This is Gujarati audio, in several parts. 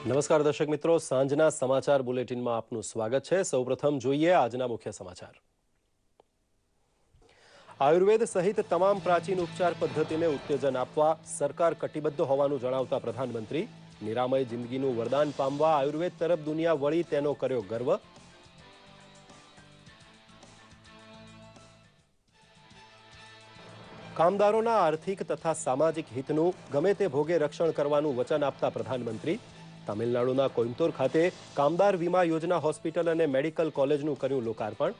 નમસ્કાર દર્શક મિત્રો, સાંજના સમાચાર બુલેટિનમાં આપનું સ્વાગત છે। સૌપ્રથમ જોઈએ આજના મુખ્ય સમાચાર। આયુર્વેદ સહિત તમામ પ્રાચીન ઉપચાર પદ્ધતિને ઉત્તેજન આપવા સરકાર કટિબદ્ધ હોવાનું જણાવતા પ્રધાનમંત્રી નિરામય જિંદગીનું વરદાન પામવા આયુર્વેદ તરફ દુનિયા વળી તેનો કર્યો ગર્વ। કામદારોના આર્થિક તથા સામાજિક હિતનું ગમે તે ભોગે રક્ષણ કરવાનું વચન આપતા પ્રધાનમંત્રી તમિલનાડુના કોઇમ્બતુર ખાતે કામદાર વીમા યોજના હોસ્પિટલ અને મેડિકલ કોલેજનું કર્યું લોકાર્પણ।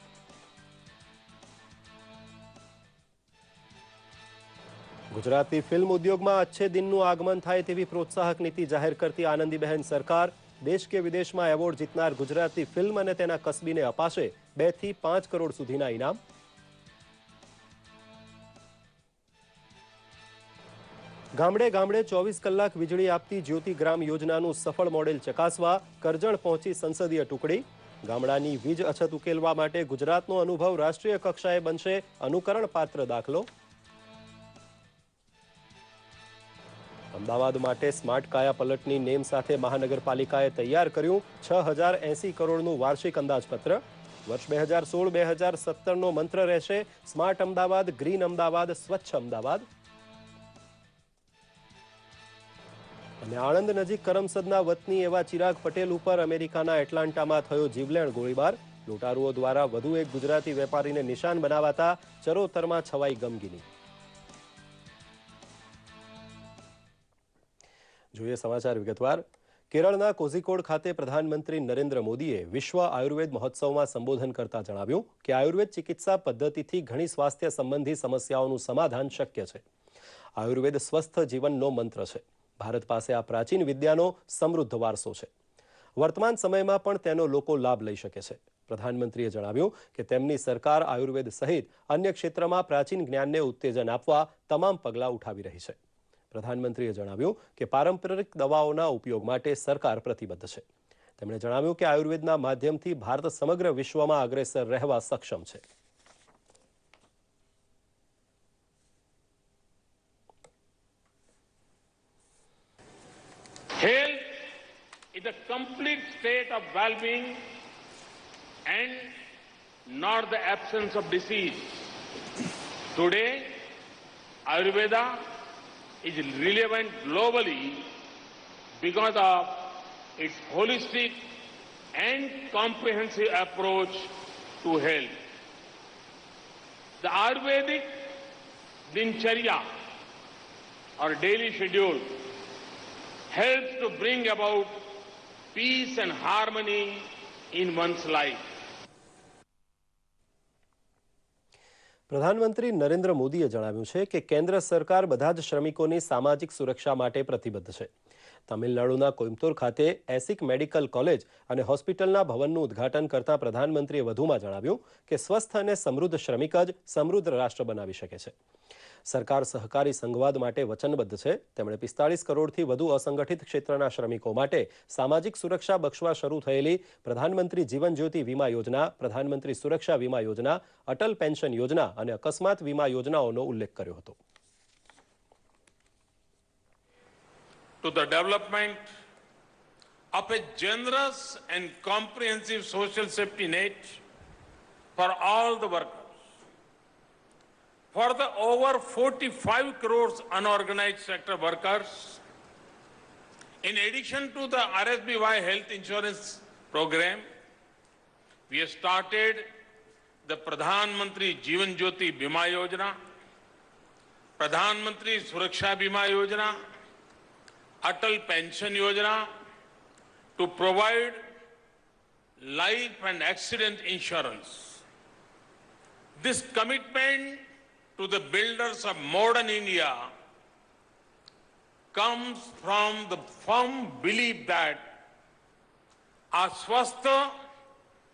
ગુજરાતી ફિલ્મ ઉદ્યોગમાં અચ્છે દિનનું આગમન થાય તેવી પ્રોત્સાહક નીતિ જાહેર કરતી આનંદીબહેન સરકાર દેશ કે વિદેશમાં એવોર્ડ જીતનાર ગુજરાતી ફિલ્મ અને તેના કસબીને અપાશે 2 થી 5 કરોડ સુધીના ઇનામ। ગામડે ગામડે 24 કલાક વીજળી આપતી જ્યોતિ ગ્રામ યોજનાનું સફળ મોડેલ ચકાસવા કરજણ પહોંચી સંસદીય ટુકડી। ગામડાની વીજ અછત ઉકેલવા માટે ગુજરાતનો અનુભવ રાષ્ટ્રીય કક્ષાએ બનશે અનુકરણ પાત્ર દાખલો। અમદાવાદ માટે સ્માર્ટ કાયા પલટની નેમ સાથે મહાનગરપાલિકાએ તૈયાર કર્યું 6080 કરોડનું વાર્ષિક અંદાજપત્ર। વર્ષ 2016-2017નો મંત્ર રહેશે સ્માર્ટ અમદાવાદ, ગ્રીન અમદાવાદ, સ્વચ્છ અમદાવાદ। અને આણંદ નજીક કરમસદના વતની એવા ચિરાગ પટેલ ઉપર અમેરિકાના એટલાન્ટામાં થયો જીવલેણ ગોળીબાર। લૂંટારુઓ દ્વારા વધુ એક ગુજરાતી વેપારીને નિશાન બનાવાતા ચરોતરમાં છવાઈ ગમગીની। જોઈએ સમાચાર વિગતવાર। કેરળના કોઝિકોડ ખાતે પ્રધાનમંત્રી નરેન્દ્ર મોદીએ વિશ્વ આયુર્વેદ મહોત્સવમાં સંબોધન કરતા જણાવ્યું કે આયુર્વેદ ચિકિત્સા પદ્ધતિથી ઘણી સ્વાસ્થ્ય સંબંધી સમસ્યાઓનું સમાધાન શક્ય છે। આયુર્વેદ સ્વસ્થ જીવનનો મંત્ર છે। ભારત પાસે આ પ્રાચીન વિદ્યાનો સમૃદ્ધ વારસો છે। વર્તમાન સમયમાં પણ તેનો લોકો લાભ લઈ શકે છે। પ્રધાનમંત્રીએ જણાવ્યું કે તેમની સરકાર આયુર્વેદ સહિત અન્ય ક્ષેત્રમાં પ્રાચીન જ્ઞાનને ઉત્તેજન આપવા તમામ પગલાં ઉઠાવી રહી છે। પ્રધાનમંત્રીએ જણાવ્યું કે પારંપરિક દવાઓના ઉપયોગ માટે સરકાર પ્રતિબદ્ધ છે। તેમણે જણાવ્યું કે આયુર્વેદના માધ્યમથી ભારત સમગ્ર વિશ્વમાં અગ્રેસર રહેવા સક્ષમ છે। Health is a complete state of well-being and not the absence of disease. Today, Ayurveda is relevant globally because of its holistic and comprehensive approach to health. The Ayurvedic Dincharya or daily schedule helps to bring about peace and harmony in one's life. પ્રધાનમંત્રી નરેન્દ્ર મોદીએ જણાવ્યું છે કે કેન્દ્ર સરકાર બધા જ શ્રમિકોની સામાજિક સુરક્ષા માટે પ્રતિબદ્ધ છે। તમિલનાડુના કોઇમ્બતુર ખાતે એસિક મેડિકલ કોલેજ અને હોસ્પિટલના ભવનનું ઉદ્ઘાટન કરતા પ્રધાનમંત્રીએ વધુમાં જણાવ્યું કે સ્વસ્થ અને સમૃદ્ધ શ્રમિક જ સમૃદ્ધ રાષ્ટ્ર બનાવી શકે છે। સરકાર સહકારી સંઘવાદ માટે વચનબદ્ધ છે। તેમણે 45 કરોડથી વધુ અસંગઠિત ક્ષેત્રના શ્રમિકો માટે સામાજિક સુરક્ષા બક્ષવા શરૂ થયેલી પ્રધાનમંત્રી જીવન જ્યોતિ વીમા યોજના, પ્રધાનમંત્રી સુરક્ષા વીમા યોજના, અટલ પેન્શન યોજના અને અકસ્માત વીમા યોજનાઓનો ઉલ્લેખ કર્યો હતો। To the development of a generous and comprehensive social safety net for all the workers. For the over 45 crores unorganized sector workers, in addition to the RSBY health insurance program, we have started the Pradhan Mantri Jeevan Jyoti Bima Yojana, Pradhan Mantri Suraksha Bima Yojana, Atal Pension Yojana to provide life and accident insurance. This commitment to the builders of modern India comes from the firm belief that a swasth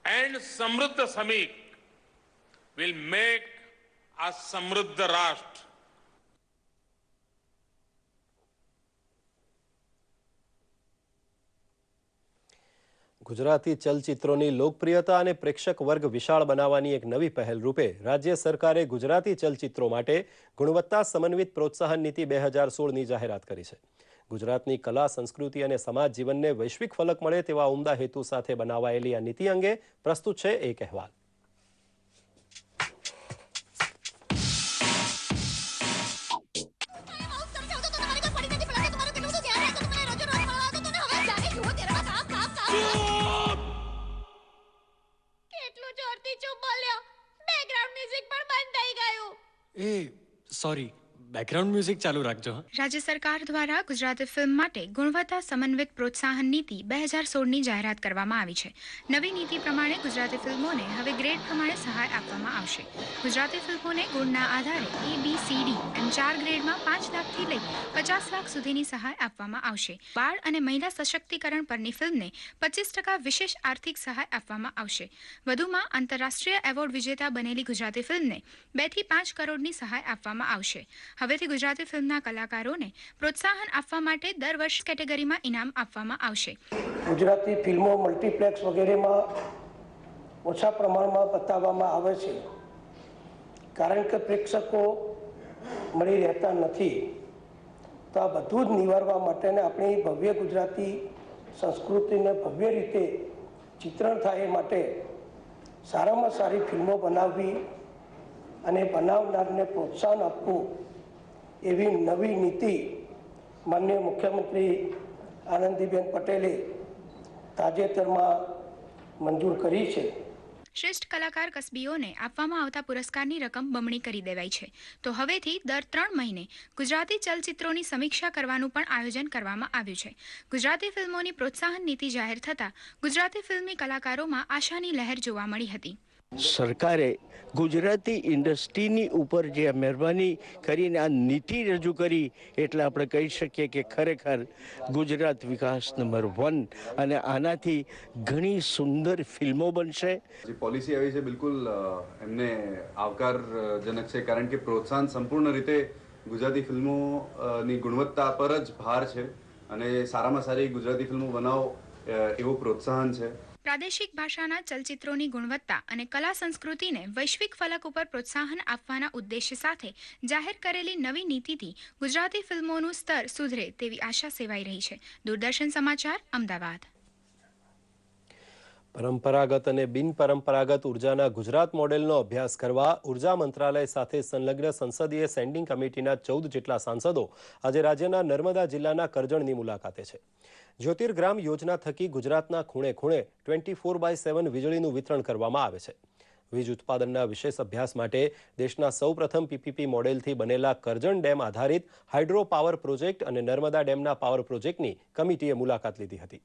and samruddha samik will make a samruddha rashtra. Gujarati ચલચિત્રોની લોકપ્રિયતા અને પ્રેક્ષક વર્ગ વિશાળ બનાવવાની એક નવી પહેલ રૂપે રાજ્ય સરકારે ગુજરાતી ચલચિત્રો માટે ગુણવત્તા સમન્વિત પ્રોત્સાહન નીતિ 2016ની જાહેરાત કરી છે। ગુજરાતની કલા, સંસ્કૃતિ અને સમાજ જીવનને વૈશ્વિક ફલક મળે તેવા ઉમદા હેતુ સાથે બનાવાયેલી આ નીતિ અંગે પ્રસ્તુત છે એક અહેવાલ. સોરી, બેકગ્રાઉન્ડ મ્યુઝિક ચાલુ રાખજો. રાજ્ય સરકાર દ્વારા ગુજરાતી ફિલ્મ માટે ગુણવત્તા સમન્વિત પ્રોત્સાહન નીતિ 2016ની જાહેરાત કરવામાં આવી છે. નવી નીતિ પ્રમાણે ગુજરાતી ફિલ્મોને હવે ગ્રેડ પ્રમાણે સહાય આપવામાં આવશે. ગુજરાતી ફિલ્મોને ગુણના આધારે ABCD એમ 4 ગ્રેડમાં 5 લાખથી લઈ 50 લાખ સુધીની સહાય આપવામાં આવશે. બાળ અને મહિલા સશક્તિકરણ પરની ફિલ્મને 25% વિશેષ આર્થિક સહાય આપવામાં આવશે. વધુમાં આંતરરાષ્ટ્રીય એવોર્ડ વિજેતા બનેલી ગુજરાતી ફિલ્મને 2 થી 5 કરોડની સહાય આપવામાં આવશે. હવેથી ગુજરાતી ફિલ્મના કલાકારોને પ્રોત્સાહન આપવા માટે દર વર્ષ કેટેગરીમાં ઇનામ આપવામાં આવશે. ગુજરાતી ફિલ્મો મલ્ટીપ્લેક્સ વગેરેમાં ઓછા પ્રમાણમાં બતાવવામાં આવે છે, કારણ કે પ્રેક્ષકો મળી રહેતા નથી. તો આ બધું જ નિવારવા માટે આપણી ભવ્ય ગુજરાતી સંસ્કૃતિને ભવ્ય રીતે ચિત્રણ થાય માટે સારામાં સારી ફિલ્મો બનાવવી અને બનાવનારને પ્રોત્સાહન આપવું એવી નવી નીતિ માનનીય મુખ્યમંત્રી આનંદીબેન પટેલે તાજેતરમાં મંજૂર કરી છે. શ્રેષ્ઠ કલાકાર કસબીઓને આપવામાં આવતા પુરસ્કારની રકમ બમણી કરી દેવાઈ છે. તો હવેથી દર 3 મહિને ગુજરાતી ચલચિત્રોની સમીક્ષા કરવાનું પણ આયોજન કરવામાં આવ્યું છે. ગુજરાતી ફિલ્મોની પ્રોત્સાહન નીતિ જાહેર થતાં ગુજરાતી ફિલ્મી કલાકારોમાં આશાની લહેર જોવા મળી હતી. સરકારે ગુજરાતી ઇન્ડસ્ટ્રીની ઉપર જે મહેરબાની કરીને આ નીતિ રજૂ કરી એટલે આપણે કહી શકીએ કે ખરેખર ગુજરાત વિકાસ નંબર 1 અને આનાથી ઘણી સુંદર ફિલ્મો બનશે. જે પોલિસી આવી છે બિલકુલ એમને આવકારજનક છે, કારણ કે પ્રોત્સાહન સંપૂર્ણ રીતે ગુજરાતી ફિલ્મોની ગુણવત્તા પર જ ભાર છે અને સારામાં સારી ગુજરાતી ફિલ્મો બનાવો એવું પ્રોત્સાહન છે. પ્રાદેશિક ભાષાના ચલચિત્રોની ગુણવત્તા અને કલા સંસ્કૃતિને વૈશ્વિક ફલક ઉપર પ્રોત્સાહન આપવાના ઉદ્દેશ્ય સાથે જાહેર કરેલી નવી નીતિથી ગુજરાતી ફિલ્મોનું સ્તર સુધરે તેવી આશા સેવાઈ રહી છે. દૂરદર્શન સમાચાર, અમદાવાદ. પરંપરાગત અને બિનપરંપરાગત ઉર્જાના ગુજરાત મોડેલનો અભ્યાસ કરવા ઉર્જા મંત્રાલય સાથે સંલગ્ન સંસદીય સ્ટેન્ડિંગ કમિટીના 14 જેટલા સાંસદો આજે રાજ્યના નર્મદા જિલ્લાના કરજણની મુલાકાતે છે. જ્યોતિર્ગ્રામ યોજના થકી ગુજરાતના ખૂણે ખૂણે 24/7 વીજળીનું વિતરણ કરવામાં આવે છે. વીજ ઉત્પાદનના વિશેષ અભ્યાસ માટે દેશના સૌપ્રથમ PPP મોડેલથી બનેલા કરજણ ડેમ આધારિત હાઇડ્રો પાવર પ્રોજેક્ટ અને નર્મદા ડેમના પાવર પ્રોજેક્ટની કમિટીએ મુલાકાત લીધી હતી.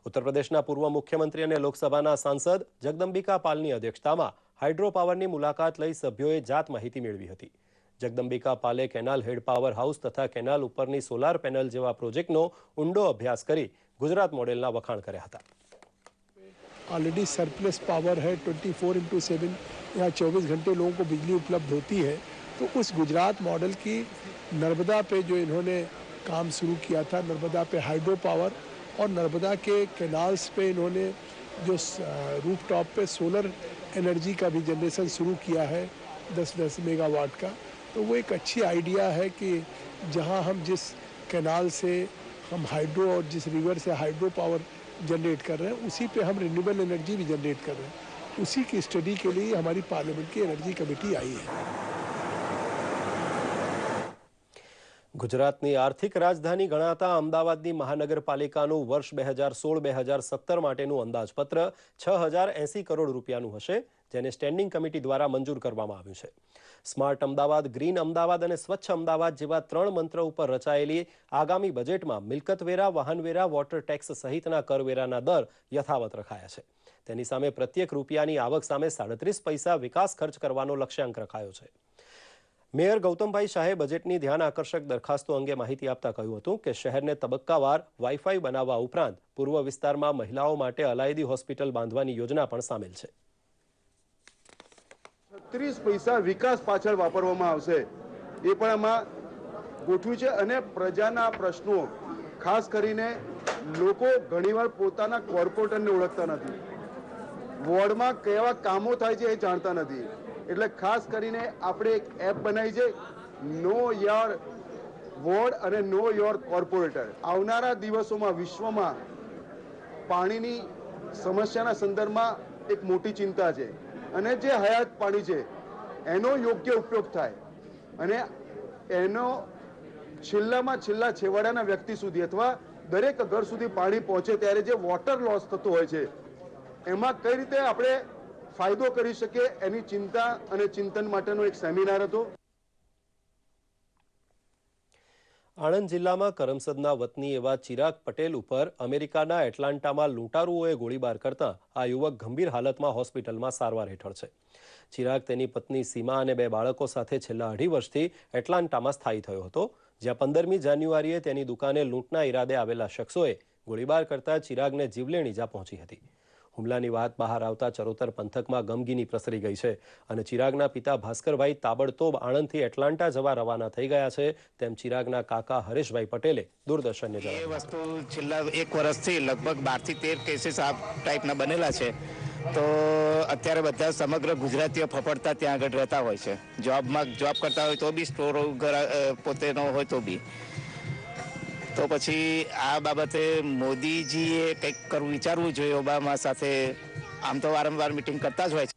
ઉત્તર પ્રદેશના પૂર્વ મુખ્યમંત્રી અને લોકસભાના સાંસદ જગદંબિકા પાલની અધ્યક્ષતામાં હાઇડ્રો પાવરની મુલાકાત લઈ સભ્યોએ જાત માહિતી મેળવી હતી. જગદંબિકા પાલે કેનાલ હેડ પાવર હાઉસ તથા કેનાલ ઉપરની સોલાર પેનલ જેવા પ્રોજેક્ટનો ઊંડો અભ્યાસ કરી ગુજરાત મોડેલના વખાણ કર્યા હતા. ऑलरेडी सरप्लस पावर है, 24/7 यहाँ 24 घंटे लोगों को बिजली उपलब्ध होती है. तो उस गुजरात मॉडल की नर्मदा पे जो इन्होंने काम शुरू किया था, नर्मदा पे हाइड्रो पावर और नर्मदा के कैनाल्स पे इन्होंने जो रूफ टॉप पे सोलर एनर्जी का भी जनरेशन शुरू किया है 10-10 मेगावाट का. तो वो एक अच्छी आइडिया है कि जहाँ हम जिस कैनाल से हम हाइड्रो और जिस रिवर से हाइड्रो पावर जनरेट कर रहे हैं उसी पे हम रिन्यूएबल एनर्जी भी जनरेट कर रहे हैं. उसी की स्टडी के लिए हमारी पार्लियामेंट की एनर्जी कमेटी आई है. ગુજરાતની આર્થિક રાજધાની ગણાતા અમદાવાદની મહાનગરપાલિકાનું વર્ષ 2016-2017 માટેનું અંદાજપત્ર 6080 કરોડ રૂપિયાનું હશે, જેને સ્ટેન્ડિંગ કમિટી દ્વારા મંજૂર કરવામાં આવ્યું છે. સ્માર્ટ અમદાવાદ, ગ્રીન અમદાવાદ અને સ્વચ્છ અમદાવાદ જેવા 3 મંત્ર ઉપર રચાયેલી આગામી બજેટમાં મિલકતવેરા, વાહનવેરા, વોટર ટેક્સ સહિતના કરવેરાના દર યથાવત રખાયા છે. તેની સામે પ્રત્યેક રૂપિયાની આવક સામે 37 પૈસા વિકાસ ખર્ચ કરવાનો લક્ષ્યાંક રખાયો છે. મેયર ગૌતમભાઈ શાહે બજેટની ધ્યાન આકર્ષક દરખાસ્તો અંગે માહિતી આપતા કહ્યું હતું કે શહેરને તબક્કાવાર વાઈફાઈ બનાવવા ઉપરાંત પૂર્વ વિસ્તારમાં મહિલાઓ માટે અલાયદી હોસ્પિટલ બાંધવાની યોજના પણ સામેલ છે. 36 પૈસા વિકાસ પાછળ વાપરવામાં આવશે એ પણ આમાં ગોઠવ્યું છે. અને પ્રજાના પ્રશ્નો, ખાસ કરીને લોકો ઘણીવાર પોતાના કોર્પોરેટરને ઓળખતા નથી, વોર્ડમાં કેવા કામો થાય છે એ જાણતા નથી. એટલે ખાસ કરીને આપણે એક એપ બનાવી છે, નો યોર વોર્ડ અને નો યોર કોર્પોરેટર. આવનારા દિવસોમાં વિશ્વમાં પાણીની સમસ્યાના સંદર્ભમાં એક મોટી ચિંતા છે અને જે હયાત પાણી છે એનો યોગ્ય ઉપયોગ થાય અને એનો છેલ્લામાં છેલ્લા છેવાડાના વ્યક્તિ સુધી અથવા દરેક ઘર સુધી પાણી પહોંચે ત્યારે જે વોટર લોસ થતો હોય છે એમાં કઈ રીતે આપણે ફાયદો કરી શકીએ એની ચિંતા અને ચિંતન માટેનો એક સેમિનાર હતો. આણંદ જિલ્લામાં કરમસદના વતની એવા ચિરાગ પટેલ ઉપર અમેરિકાના એટલાન્ટામાં લૂંટારુઓએ ગોળીબાર કરતા આ યુવક ગંભીર હાલતમાં હોસ્પિટલમાં સારવાર હેઠળ છે. ચિરાગ તેની પત્ની સીમા અને 2 બાળકો સાથે છેલ્લા 2.5 વર્ષથી એટલાન્ટામાં સ્થાયી થયો હતો, જ્યાં 15મી જાન્યુઆરીએ તેની દુકાને લૂંટના ઈરાદે આવેલા શખ્સોએ ગોળીબાર કરતા ચિરાગને જીવલેણ ઈજા પહોંચી હતી. હુમલાની વાત બહાર આવતા ચરોતર પંથકમાં ગમગીની પ્રસરી ગઈ છે અને ચિરાગના પિતા ભાસ્કરભાઈ તાબડતોબ આણંદથી એટલાન્ટા જવા રવાના થઈ ગયા છે, તેમ ચિરાગના કાકા હરેશભાઈ પટેલે દૂરદર્શનને જણાવ્યું. એ વસ્તુ છેલ્લા 1 વર્ષથી લગભગ 12 થી 13 કેસીસ આ ટાઈપના બનેલા છે. તો અત્યારે બધા સમગ્ર ગુજરાતીઓ ફફડતા ત્યાં આગળ રહેતા હોય છે. જોબ કરતા હોય તો બી સ્ટોર પોતેનો હોય તો બી. તો પછી આ બાબતે મોદીજીએ કંઈક કરવું વિચારવું જોઈએ. ઓબામા સાથે આમ તો વારંવાર મિટિંગ કરતા જ હોય છે.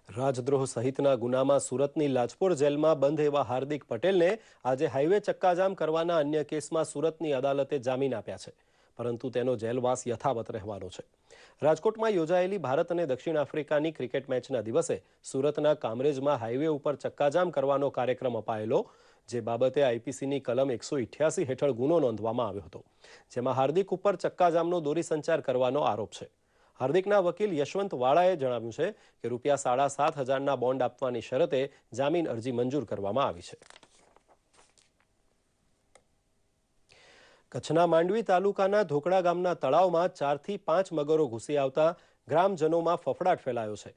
રાજદ્રોહ સહિતના ગુનામાં સુરતની લાજપોર જેલમાં બંધ એવા હાર્દિક પટેલને આજે હાઈવે ચક્કાજામ કરવાના અન્ય કેસમાં સુરતની અદાલતે જામીન આપ્યા છે, પરંતુ તેનો જેલવાસ યથાવત રહેવાનો છે. રાજકોટમાં યોજાયેલી ભારત અને દક્ષિણ આફ્રિકાની ક્રિકેટ મેચના દિવસે સુરતના કામરેજમાં હાઈવે ઉપર ચક્કાજામ કરવાનો કાર્યક્રમ અપાયેલો, જે બાબતે આઈપીસીની કલમ 188 હેઠળ ગુનો નોંધવામાં આવ્યો હતો, જેમાં હાર્દિક ઉપર ચક્કાજામનો દોરી સંચાર કરવાનો આરોપ છે. હાર્દિકના વકીલ યશવંત વાળાએ જણાવ્યું છે કે ₹7,500ના બોન્ડ આપવાની શરતે જામીન અરજી મંજૂર કરવામાં આવી છે. કચ્છના માંડવી તાલુકાના ધોકડા ગામના તળાવમાં 4 થી 5 મગરો ઘૂસી આવતા ગ્રામજનોમાં ફફડાટ ફેલાયો છે.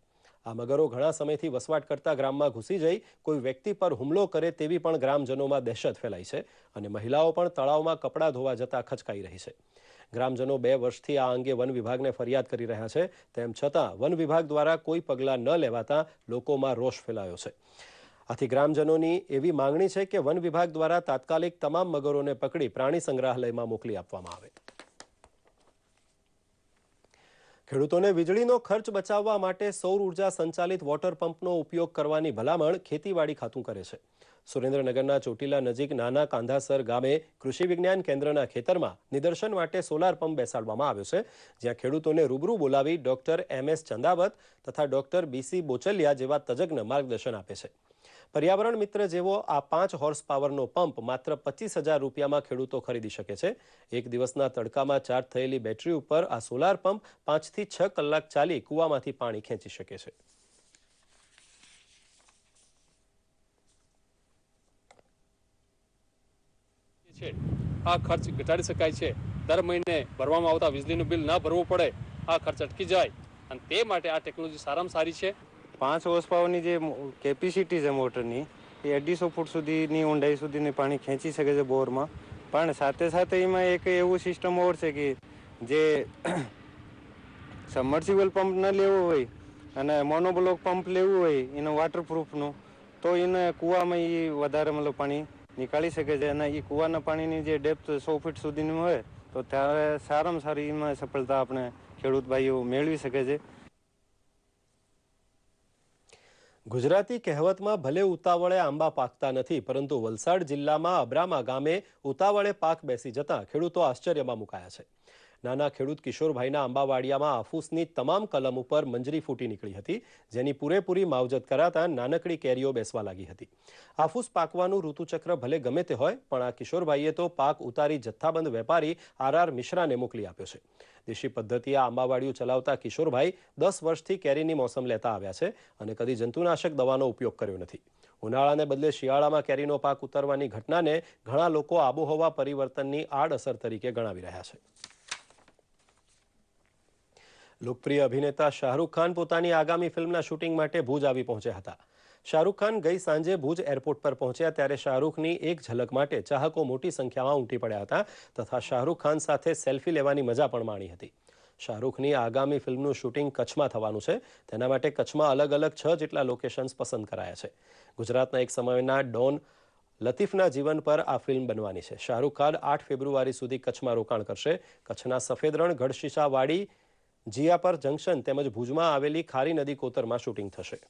આ મગરો ઘણા સમયથી વસવાટ કરતા ગ્રામમાં ઘૂસી જઈ કોઈ વ્યક્તિ પર હુમલો કરે તેવી પણ ગ્રામજનોમાં દહેશત ફેલાઈ છે અને મહિલાઓ પણ તળાવમાં કપડાં ધોવા જતા ખચકાઈ રહી છે. ગ્રામજનો 2 વર્ષથી આ અંગે વન વિભાગને ફરિયાદ કરી રહ્યા છે, તેમ છતાં વન વિભાગ દ્વારા કોઈ પગલાં ન લેવાતા લોકોમાં રોષ ફેલાયો છે. આથી ગ્રામજનોની એવી માંગણી છે કે વન વિભાગ દ્વારા તાત્કાલિક તમામ મગરોને પકડી પ્રાણી સંગ્રહાલયમાં મોકલી આપવામાં આવે. ખેડૂતોને વીજળીનો ખર્ચ બચાવવા માટે સૌર ઉર્જા સંચાલિત વોટર પંપનો ઉપયોગ કરવાની ભલામણ ખેતીવાડી ખાતું કરે છે. સુરેન્દ્રનગરના ચોટીલા નજીક નાના કાંધાસર ગામે કૃષિ વિજ્ઞાન કેન્દ્રના ખેતરમાં નિદર્શન માટે સોલાર પંપ બેસાડવામાં આવ્યો છે, જ્યાં ખેડૂતોને રૂબરૂ બોલાવી ડોક્ટર MS ચંદાવત તથા ડોક્ટર BC બોચલિયા જેવા તજજ્ઞ માર્ગદર્શન આપે છે. પર્યાવરણ મિત્ર જેવો આ 5 હોર્સ પાવરનો પંપ માત્ર 25,000 રૂપિયામાં ખેડૂતો ખરીદી શકે છે. એક દિવસના તડકામાં ચાર્જ થયેલી બેટરી ઉપર આ સોલાર પંપ 5 થી 6 કલાક ચાલી કૂવામાંથી પાણી ખેંચી શકે છે. આ ખર્ચ ઘટાડી શકાય છે. દર મહિને ભરવામાં આવતા વીજળીનું બિલ ન ભરવું પડે, આ ખર્ચ અટકી જાય અને તે માટે આ ટેકનોલોજી સારામાં સારી છે. 5 હોર્સ પાવરની જે કેપેસિટી છે મોટરની એ 250 ફૂટ સુધીની ઊંડાઈ સુધીની પાણી ખેંચી શકે છે બોરમાં. પણ સાથે સાથે એમાં એક એવું સિસ્ટમ ઓર છે કે જે સબમર્સિબલ પંપ ન લેવો હોય અને મોનોબ્લોક પંપ લેવું હોય એનો વોટરપ્રૂફનું, તો એને કૂવામાં એ વધારે મતલબ પાણી નીકાળી શકે છે અને એ કૂવાના પાણીની જે ડેપ્થ 100 ફીટ સુધીની હોય તો ત્યારે સારામાં સારી એમાં સફળતા આપણે ખેડૂત ભાઈઓ મેળવી શકે છે. ગુજરાતી કહેવતમાં ભલે ઉતાવળે આંબા પાકતા નથી, પરંતુ વલસાડ જિલ્લામાં અબ્રામા ગામે ઉતાવળે પાક બેસી જતા ખેડૂતો આશ્ચર્યમાં મુકાયા છે. નાના ખેડૂત કિશોરભાઈના આંબાવાડિયામાં આફૂસની તમામ કલમ ઉપર મંજરી ફૂટી નીકળી હતી, જેની પૂરેપૂરી માવજત કરાતા નાનકડી કેરીઓ બેસવા લાગી હતી. આફૂસ પાકવાનું ઋતુચક્ર ભલે ગમે તે હોય, પણ આ કિશોરભાઈએ તો પાક ઉતારી જથ્થાબંધ વેપારી RR મિશ્રાને મોકલી આપ્યો છે. દેશી પદ્ધતિએ આંબાવાડિયું ચલાવતા કિશોરભાઈ 10 વર્ષથી કેરીની મોસમ લેતા આવ્યા છે અને કદી જંતુનાશક દવાનો ઉપયોગ કર્યો નથી. ઉનાળાને બદલે શિયાળામાં કેરીનો પાક ઉતરવાની ઘટનાને ઘણા લોકો આબોહવા પરિવર્તનની આડઅસર તરીકે ગણાવી રહ્યા છે. લોકપ્રિય અભિનેતા શાહરૂખ ખાન પોતાની આગામી ફિલ્મના શૂટિંગ માટે ભુજ આવી પહોંચ્યા હતા. શાહરૂખ ખાન ગઈ સાંજે ભુજ એરપોર્ટ પર પહોંચ્યા ત્યારે શાહરૂખની એક ઝલક માટે ચાહકો મોટી સંખ્યામાં ઉમટી પડ્યા હતા તથા શાહરૂખ ખાન સાથે સેલ્ફી લેવાની મજા પણ માણી હતી. શાહરૂખની આગામી ફિલ્મનું શૂટિંગ કચ્છમાં થવાનું છે. તેના માટે કચ્છમાં અલગ અલગ 6 જેટલા લોકેશન્સ પસંદ કરાયા છે. ગુજરાતના એક સમયના ડોન લતીફના જીવન પર આ ફિલ્મ બનવાની છે. શાહરૂખ ખાન 8 ફેબ્રુઆરી સુધી કચ્છમાં રોકાણ કરશે. કચ્છના સફેદ રણ, ગઢશીશાવાડી, જીયાપર જંકશન તેમજ ભુજમાં આવેલી ખારી નદી કોતરમાં શૂટિંગ થશે.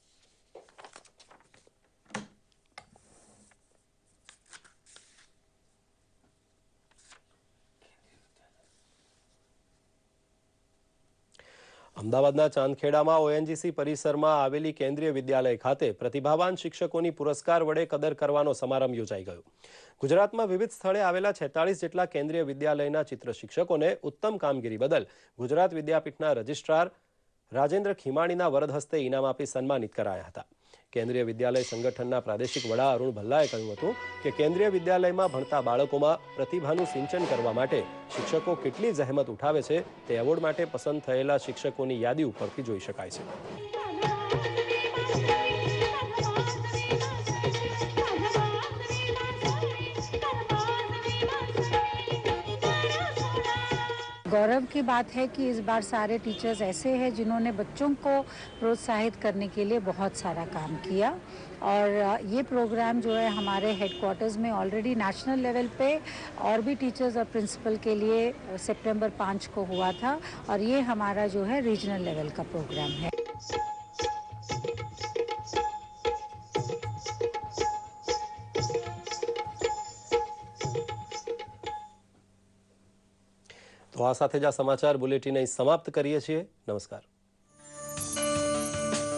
અમદાવાદના ચાંદખેડામાં ઓએનજીસી પરિસરમાં આવેલી કેન્દ્રીય વિદ્યાલય ખાતે પ્રતિભાવાન શિક્ષકોની પુરસ્કાર વડે કદર કરવાનો સમારંભ યોજાઈ ગયો. ગુજરાતમાં વિવિધ સ્થળે આવેલા 46 જેટલા કેન્દ્રીય વિદ્યાલયના ચિત્ર શિક્ષકોને ઉત્તમ કામગીરી બદલ ગુજરાત વિદ્યાપીઠના રજિસ્ટ્રાર રાજેન્દ્ર ખીમાણીના વરદ હસ્તે ઇનામ આપી સન્માનિત કરાયા હતા. કેન્દ્રીય વિદ્યાલય સંગઠનના પ્રાદેશિક વડા અરુણ ભલ્લાએ કહ્યું હતું કે કેન્દ્રીય વિદ્યાલયમાં ભણતા બાળકોમાં પ્રતિભાનું સિંચન કરવા માટે શિક્ષકો કેટલી જહેમત ઉઠાવે છે તે એવોર્ડ માટે પસંદ થયેલા શિક્ષકોની યાદી ઉપરથી જોઈ શકાય છે. गौरव की बात है कि इस बार सारे टीचर्स ऐसे हैं जिन्होंने बच्चों को प्रोत्साहित करने के लिए बहुत सारा काम किया और ये प्रोग्राम जो है हमारे हेडक्वार्टर्स में ऑलरेडी नेशनल लेवल पे और भी टीचर्स और प्रिंसिपल के लिए सितंबर 5 को हुआ था और ये हमारा जो है रीजनल लेवल का प्रोग्राम है. તો આ સાથે જ આ સમાચાર બુલેટિન અહીં સમાપ્ત કરીએ છીએ. નમસ્કાર.